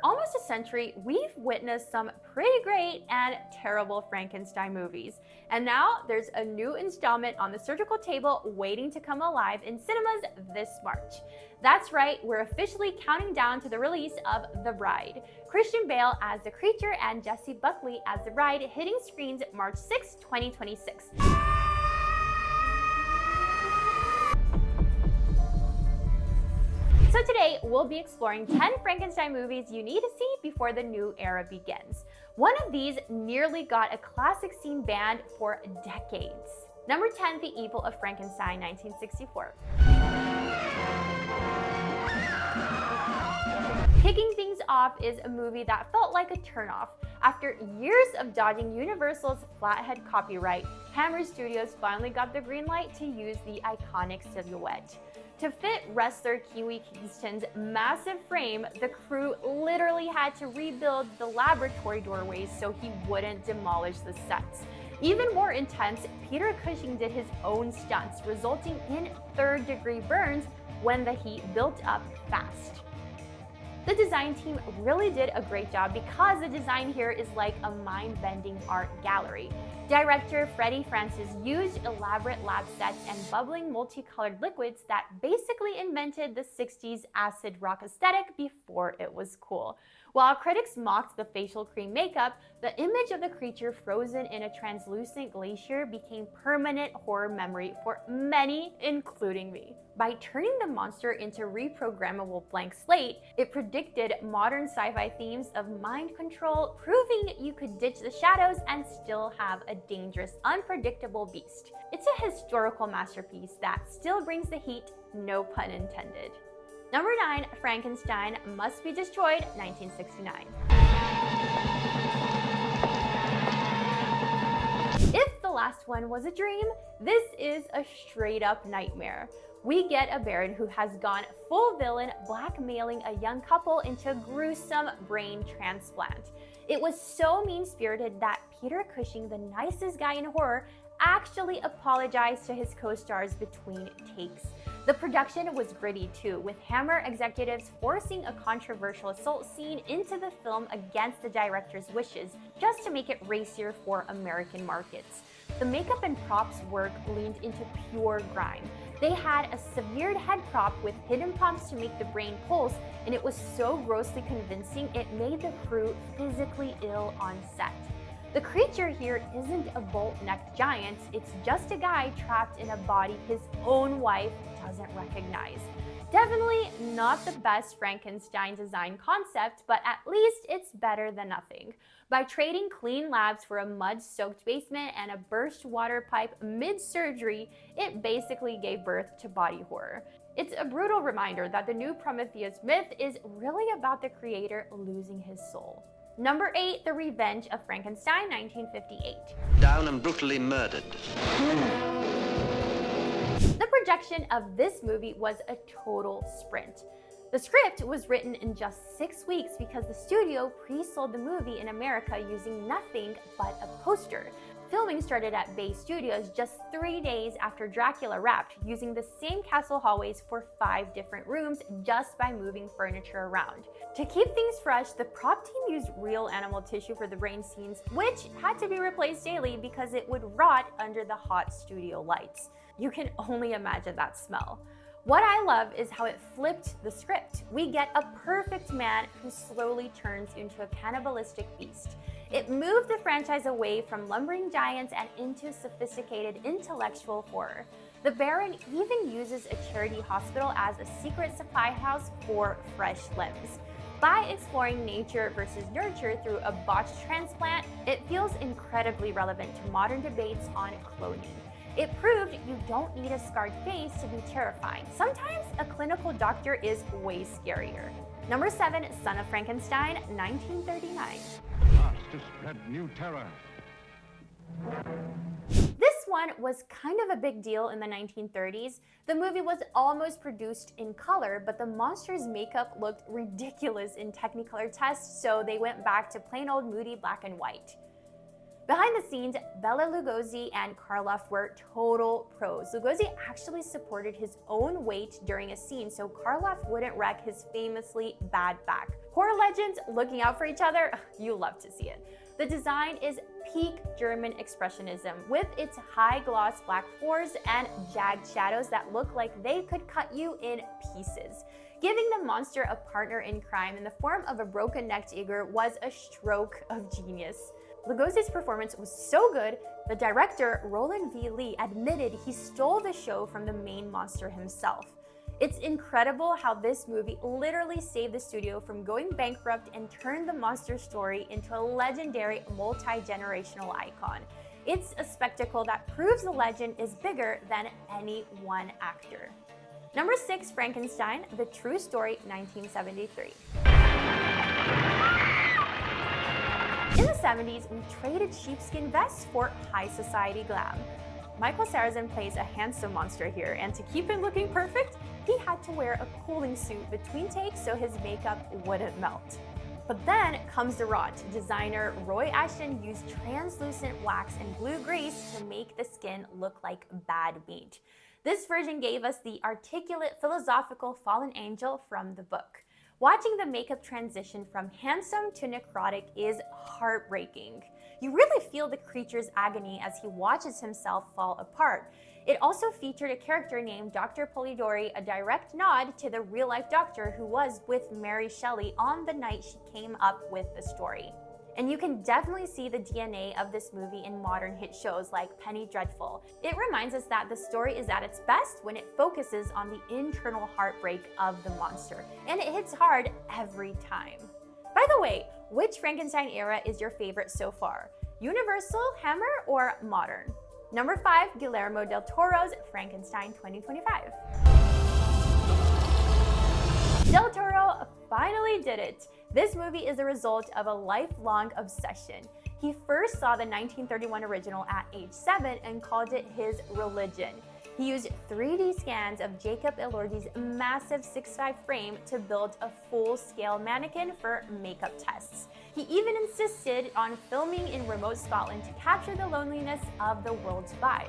For almost a century, we've witnessed some pretty great and terrible Frankenstein movies. And now there's a new installment on the surgical table waiting to come alive in cinemas this March. That's right, we're officially counting down to the release of The Bride. Christian Bale as the creature and Jessie Buckley as the bride, hitting screens March 6, 2026. So today, we'll be exploring 10 Frankenstein movies you need to see before the new era begins. One of these nearly got a classic scene banned for decades. Number 10, The Evil of Frankenstein, 1964. Kicking things off is a movie that felt like a turnoff. After years of dodging Universal's flathead copyright, Hammer Studios finally got the green light to use the iconic silhouette. To fit wrestler Kiwi Kingston's massive frame, the crew literally had to rebuild the laboratory doorways so he wouldn't demolish the sets. Even more intense, Peter Cushing did his own stunts, resulting in third-degree burns when the heat built up fast. The design team really did a great job because the design here is like a mind-bending art gallery. Director Freddie Francis used elaborate lab sets and bubbling multicolored liquids that basically invented the 60s acid rock aesthetic before it was cool. While critics mocked the facial cream makeup, the image of the creature frozen in a translucent glacier became permanent horror memory for many, including me. By turning the monster into reprogrammable blank slate, it predicted modern sci-fi themes of mind control, proving you could ditch the shadows and still have a dangerous, unpredictable beast. It's a historical masterpiece that still brings the heat, no pun intended. Number 9, Frankenstein Must Be Destroyed, 1969. If the last one was a dream, this is a straight-up nightmare. We get a baron who has gone full villain, blackmailing a young couple into a gruesome brain transplant. It was so mean-spirited that Peter Cushing, the nicest guy in horror, actually apologized to his co-stars between takes. The production was gritty too, with Hammer executives forcing a controversial assault scene into the film against the director's wishes, just to make it racier for American markets. The makeup and props work leaned into pure grime. They had a severed head prop with hidden pumps to make the brain pulse, and it was so grossly convincing it made the crew physically ill on set. The creature here isn't a bolt-necked giant, it's just a guy trapped in a body his own wife doesn't recognize. Definitely not the best Frankenstein design concept, but at least it's better than nothing. By trading clean labs for a mud-soaked basement and a burst water pipe mid-surgery, it basically gave birth to body horror. It's a brutal reminder that the new Prometheus myth is really about the creator losing his soul. Number 8, The Revenge of Frankenstein, 1958. Down and brutally murdered. The projection of this movie was a total sprint. The script was written in just 6 weeks because the studio pre-sold the movie in America using nothing but a poster. Filming started at Bay Studios just 3 days after Dracula wrapped, using the same castle hallways for 5 different rooms just by moving furniture around. To keep things fresh, the prop team used real animal tissue for the brain scenes, which had to be replaced daily because it would rot under the hot studio lights. You can only imagine that smell. What I love is how it flipped the script. We get a perfect man who slowly turns into a cannibalistic beast. It moved the franchise away from lumbering giants and into sophisticated intellectual horror. The Baron even uses a charity hospital as a secret supply house for fresh limbs. By exploring nature versus nurture through a botched transplant, it feels incredibly relevant to modern debates on cloning. It proved you don't need a scarred face to be terrifying. Sometimes a clinical doctor is way scarier. Number 7, Son of Frankenstein, 1939. To spread new terror. This one was kind of a big deal in the 1930s. The movie was almost produced in color, but the monster's makeup looked ridiculous in Technicolor tests, so they went back to plain old moody black and white. Behind the scenes, Bela Lugosi and Karloff were total pros. Lugosi actually supported his own weight during a scene so Karloff wouldn't wreck his famously bad back. Horror legends looking out for each other, you love to see it. The design is peak German expressionism with its high gloss black floors and jagged shadows that look like they could cut you in pieces. Giving the monster a partner in crime in the form of a broken-necked eagle was a stroke of genius. Lugosi's performance was so good, the director, Roland V. Lee, admitted he stole the show from the main monster himself. It's incredible how this movie literally saved the studio from going bankrupt and turned the monster story into a legendary multi-generational icon. It's a spectacle that proves the legend is bigger than any one actor. Number 6, Frankenstein, The True Story, 1973. In the 70s, we traded sheepskin vests for high society glam. Michael Sarrazin plays a handsome monster here, and to keep him looking perfect, he had to wear a cooling suit between takes so his makeup wouldn't melt. But then comes the rot. Designer Roy Ashton used translucent wax and blue grease to make the skin look like bad meat. This version gave us the articulate, philosophical fallen angel from the book. Watching the makeup transition from handsome to necrotic is heartbreaking. You really feel the creature's agony as he watches himself fall apart. It also featured a character named Dr. Polidori, a direct nod to the real-life doctor who was with Mary Shelley on the night she came up with the story. And you can definitely see the DNA of this movie in modern hit shows like Penny Dreadful. It reminds us that the story is at its best when it focuses on the internal heartbreak of the monster, and it hits hard every time. By the way, which Frankenstein era is your favorite so far? Universal, Hammer, or modern? Number 5, Guillermo del Toro's Frankenstein 2025. Del Toro finally did it. This movie is the result of a lifelong obsession. He first saw the 1931 original at age 7 and called it his religion. He used 3D scans of Jacob Elordi's massive 6'5" frame to build a full-scale mannequin for makeup tests. He even insisted on filming in remote Scotland to capture the loneliness of the world's vibe.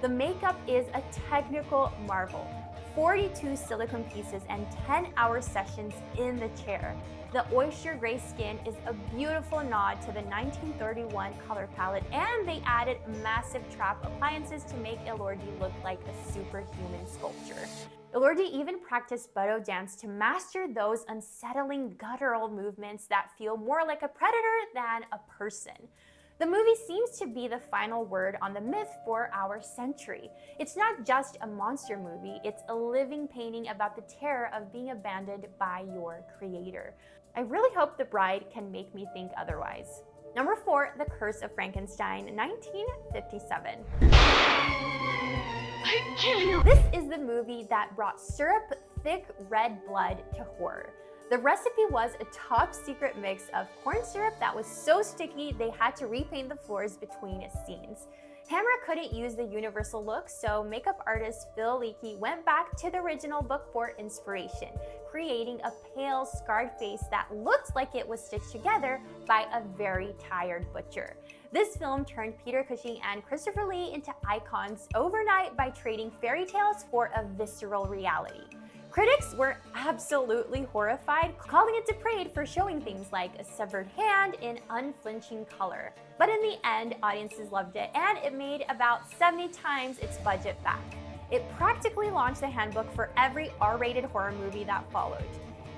The makeup is a technical marvel. 42 silicone pieces and 10-hour sessions in the chair. The oyster gray skin is a beautiful nod to the 1931 color palette, and they added massive trap appliances to make Elordi look like a superhuman sculpture. Elordi even practiced Buto dance to master those unsettling guttural movements that feel more like a predator than a person. The movie seems to be the final word on the myth for our century. It's not just a monster movie, it's a living painting about the terror of being abandoned by your creator. I really hope The Bride can make me think otherwise. Number 4, The Curse of Frankenstein, 1957. I'd kill you! This is the movie that brought syrup, thick red blood to horror. The recipe was a top-secret mix of corn syrup that was so sticky they had to repaint the floors between scenes. Hammer couldn't use the universal look, so makeup artist Phil Leakey went back to the original book for inspiration, creating a pale, scarred face that looked like it was stitched together by a very tired butcher. This film turned Peter Cushing and Christopher Lee into icons overnight by trading fairy tales for a visceral reality. Critics were absolutely horrified, calling it depraved for showing things like a severed hand in unflinching color. But in the end, audiences loved it, and it made about 70 times its budget back. It practically launched the handbook for every R-rated horror movie that followed.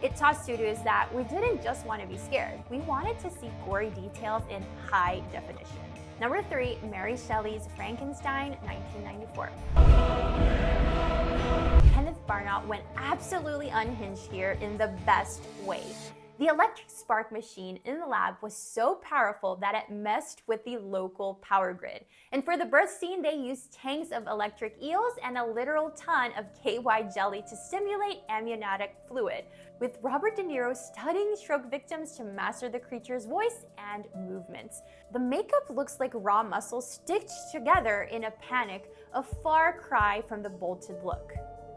It taught studios that we didn't just want to be scared, we wanted to see gory details in high definition. Number 3, Mary Shelley's Frankenstein, 1994. Kenneth Branagh went absolutely unhinged here in the best way. The electric spark machine in the lab was so powerful that it messed with the local power grid. And for the birth scene, they used tanks of electric eels and a literal ton of KY jelly to stimulate amniotic fluid, with Robert De Niro studying stroke victims to master the creature's voice and movements. The makeup looks like raw muscle stitched together in a panic, a far cry from the bolted look.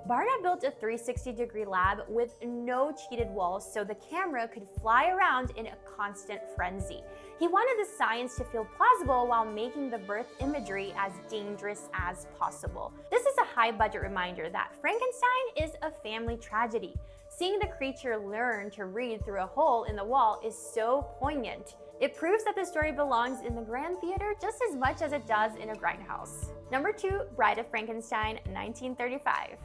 Barna built a 360-degree lab with no cheated walls so the camera could fly around in a constant frenzy. He wanted the science to feel plausible while making the birth imagery as dangerous as possible. This is a high-budget reminder that Frankenstein is a family tragedy. Seeing the creature learn to read through a hole in the wall is so poignant. It proves that the story belongs in the Grand Theater just as much as it does in a grindhouse. Number 2, Bride of Frankenstein, 1935.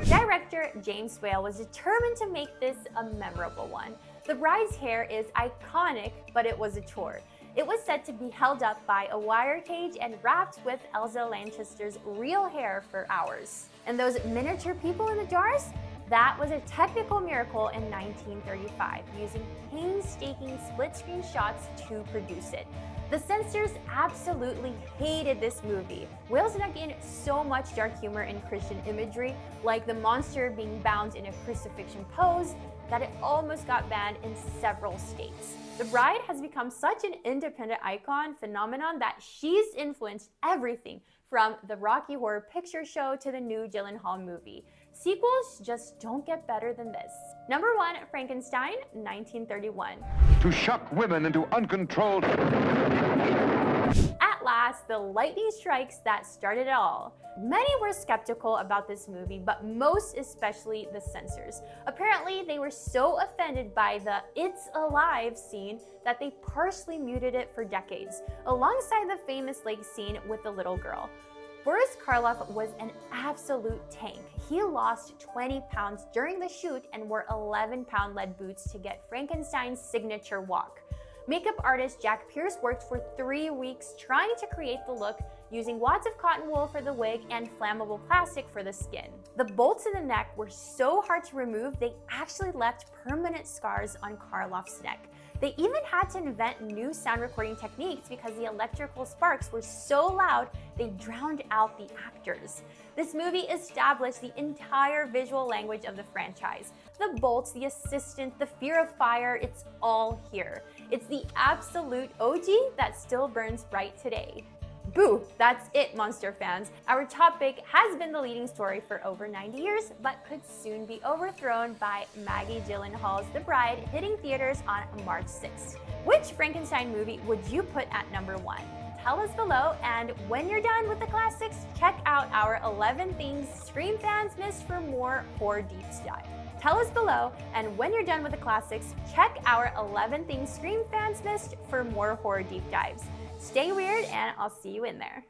Director James Whale was determined to make this a memorable one. The bride's hair is iconic, but it was a chore. It was said to be held up by a wire cage and wrapped with Elsa Lanchester's real hair for hours. And those miniature people in the jars? That was a technical miracle in 1935, using painstaking split-screen shots to produce it. The censors absolutely hated this movie. Whale snuck in so much dark humor and Christian imagery, like the monster being bound in a crucifixion pose, that it almost got banned in several states. The Bride has become such an independent icon phenomenon that she's influenced everything from the Rocky Horror Picture Show to the new Gyllenhaal movie. Sequels just don't get better than this. Number 1, Frankenstein, 1931. To shock women into uncontrolled... At last, the lightning strikes that started it all. Many were skeptical about this movie, but most especially the censors. Apparently, they were so offended by the "It's alive" scene that they partially muted it for decades, alongside the famous lake scene with the little girl. Boris Karloff was an absolute tank. He lost 20 pounds during the shoot and wore 11-pound lead boots to get Frankenstein's signature walk. Makeup artist Jack Pierce worked for 3 weeks trying to create the look, using wads of cotton wool for the wig and flammable plastic for the skin. The bolts in the neck were so hard to remove, they actually left permanent scars on Karloff's neck. They even had to invent new sound recording techniques because the electrical sparks were so loud they drowned out the actors. This movie established the entire visual language of the franchise. The bolts, the assistant, the fear of fire, it's all here. It's the absolute OG that still burns bright today. Boo! That's it, monster fans. Our topic has been the leading story for over 90 years, but could soon be overthrown by Maggie Gyllenhaal's The Bride, hitting theaters on March 6th. Which Frankenstein movie would you put at number 1? Tell us below, and when you're done with the classics, check out our 11 things Scream fans missed for more horror deep dive. Tell us below, and when you're done with the classics, check our 11 things Scream fans missed for more horror deep dives. Stay weird, and I'll see you in there.